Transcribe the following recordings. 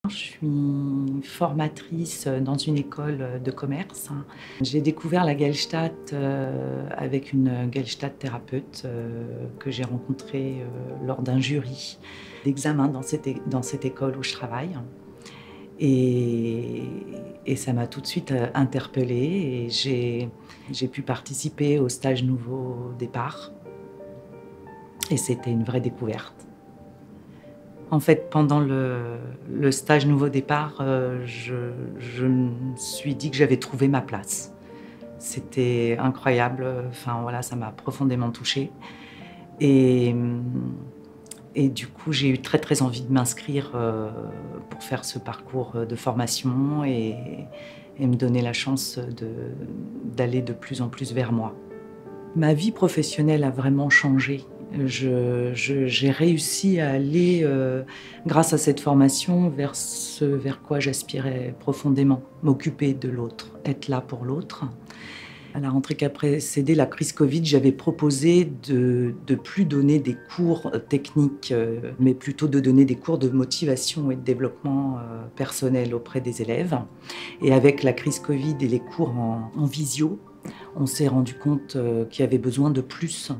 Je suis formatrice dans une école de commerce. J'ai découvert la Gestalt avec une Gestalt thérapeute que j'ai rencontrée lors d'un jury d'examen dans cette école où je travaille. Et ça m'a tout de suite interpellée et j'ai pu participer au stage Nouveau Départ. Et c'était une vraie découverte. En fait, pendant le stage Nouveau Départ, je me suis dit que j'avais trouvé ma place. C'était incroyable, enfin voilà, ça m'a profondément touchée. Et, et du coup, j'ai eu très très envie de m'inscrire pour faire ce parcours de formation et me donner la chance d'aller de plus en plus vers moi. Ma vie professionnelle a vraiment changé. J'ai réussi à aller, grâce à cette formation, vers ce vers quoi j'aspirais profondément, m'occuper de l'autre, être là pour l'autre. À la rentrée qui a précédé la crise Covid, j'avais proposé de plus donner des cours techniques, mais plutôt de donner des cours de motivation et de développement personnel auprès des élèves. Et avec la crise Covid et les cours en visio, on s'est rendu compte qu'il y avait besoin de plus.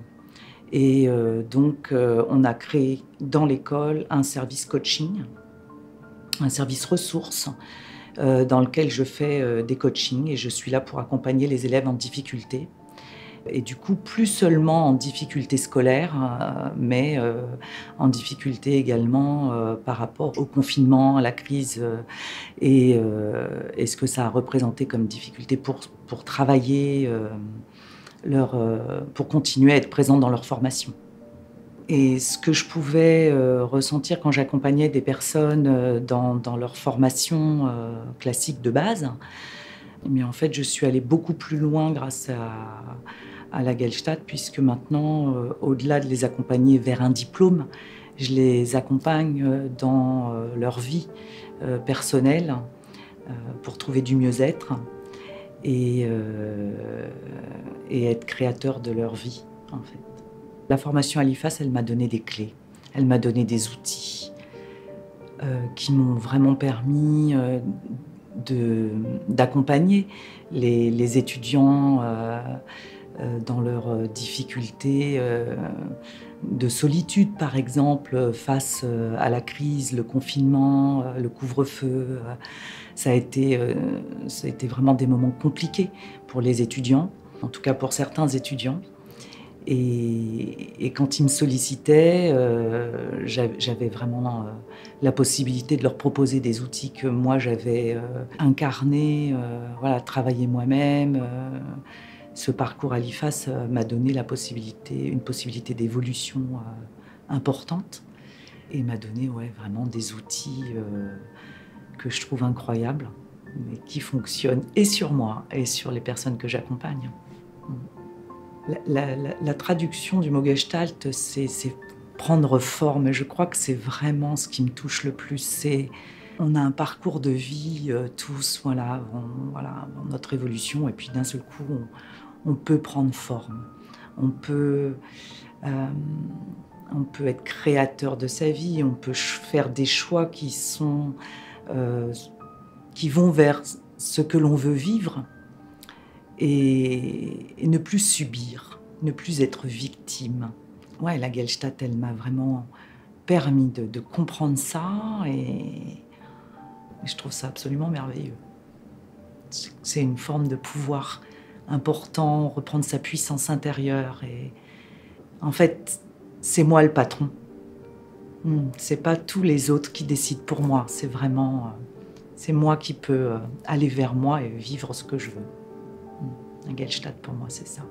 Et donc, on a créé dans l'école un service coaching, un service ressources, dans lequel je fais des coachings et je suis là pour accompagner les élèves en difficulté. Et du coup, plus seulement en difficulté scolaire, mais en difficulté également par rapport au confinement, à la crise et ce que ça a représenté comme difficulté pour travailler pour continuer à être présent dans leur formation. Et ce que je pouvais ressentir quand j'accompagnais des personnes dans leur formation classique de base, mais en fait, je suis allée beaucoup plus loin grâce à la Gestalt, puisque maintenant, au-delà de les accompagner vers un diplôme, je les accompagne dans leur vie personnelle pour trouver du mieux-être et être créateur de leur vie, en fait. La formation à l'IFAS, elle m'a donné des clés, elle m'a donné des outils qui m'ont vraiment permis d'accompagner les étudiants dans leurs difficultés de solitude, par exemple, face à la crise, le confinement, le couvre-feu. Ça a été vraiment des moments compliqués pour les étudiants, en tout cas pour certains étudiants. Et quand ils me sollicitaient, j'avais vraiment la possibilité de leur proposer des outils que moi j'avais incarnés, voilà, travaillé moi-même. Ce parcours à l'IFAS m'a donné une possibilité d'évolution importante et m'a donné vraiment des outils que je trouve incroyables, mais qui fonctionnent et sur moi et sur les personnes que j'accompagne. La traduction du mot Gestalt, c'est prendre forme. Je crois que c'est vraiment ce qui me touche le plus. On a un parcours de vie tous, voilà, notre évolution, et puis d'un seul coup, on peut prendre forme. On peut être créateur de sa vie, on peut faire des choix qui vont vers ce que l'on veut vivre. Et ne plus subir, ne plus être victime. Ouais, la Gestalt, elle m'a vraiment permis de comprendre ça et je trouve ça absolument merveilleux. C'est une forme de pouvoir important, reprendre sa puissance intérieure et en fait, c'est moi le patron. C'est pas tous les autres qui décident pour moi, c'est vraiment c'est moi qui peux aller vers moi et vivre ce que je veux. La Gestalt, pour moi, c'est ça.